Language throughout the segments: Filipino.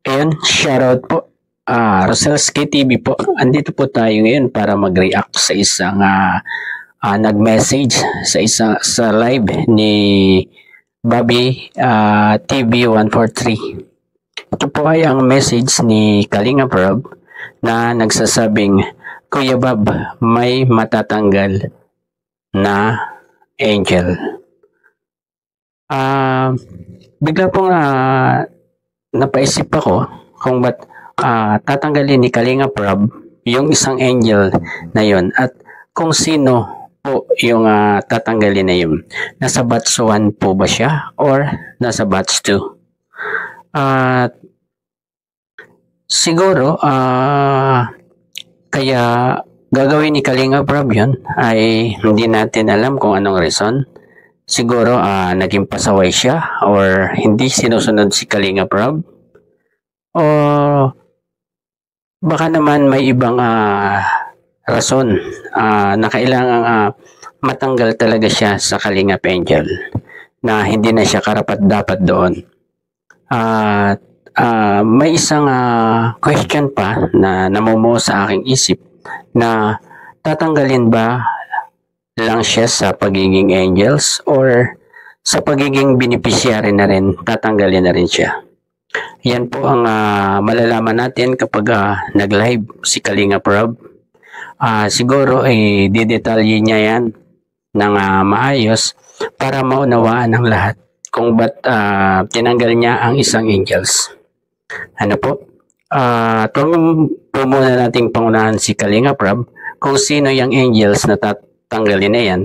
Ayun, shoutout po. Rosel's KTV po. Andito po tayo ngayon para mag-react sa isang nag-message sa live ni Bobby TV 143. Ito po ay ang message ni Kalinga Prab na nagsasabing, Kuya Bob, may matatanggal na angel. Bigla pong napaisip ako kung ba't tatanggalin ni Kalinga Prab yung isang angel na yon at kung sino po yung tatanggalin na yun. Nasa batch 1 po ba siya or nasa batch 2? Siguro kaya gagawin ni Kalinga Prab yun ay hindi natin alam kung anong reason. Siguro naging pasaway siya or hindi sinusunod si Kalinga Prab o baka naman may ibang rason na kailangang matanggal talaga siya sa Kalingap Angel na hindi na siya karapat-dapat doon. At may isang question pa na namumuo sa aking isip na tatanggalin ba lang siya sa pagiging angels or sa pagiging beneficiary na rin, tatanggalin na rin siya. Yan po ang malalaman natin kapag nag-live si Kalinga Prab. Siguro didetalye niya yan ng maayos para maunawaan ng lahat kung ba't tinanggal niya ang isang angels. Ano po? Kung po muna nating pangunahan si Kalinga Prab kung sino yung angels na tanggalin na yan.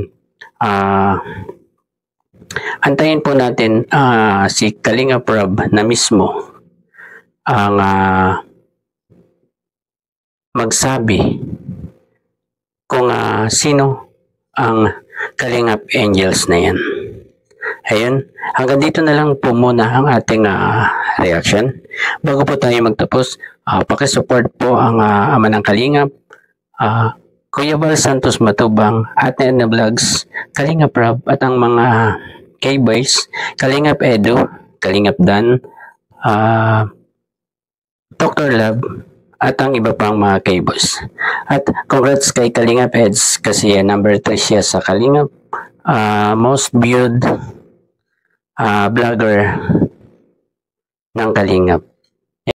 Antayin po natin si Kalinga Prab na mismo ang magsabi kung sino ang Kalingap Angels na yan. Ayun, hanggang dito na lang po muna ang ating reaction. Bago po tayo magtapos, pakisupport po ang ama ng Kalingap, Kuya Val Santos Matubang, Ate Anna Vlogs, Kalingap Prab at ang mga K-Boys, Kalingap Edu, Kalingap Dan, Dr. Love, at ang iba pang mga K-Boys. At congrats kay Kalingap Eds kasi number 3 siya sa Kalingap most viewed vlogger ng Kalingap.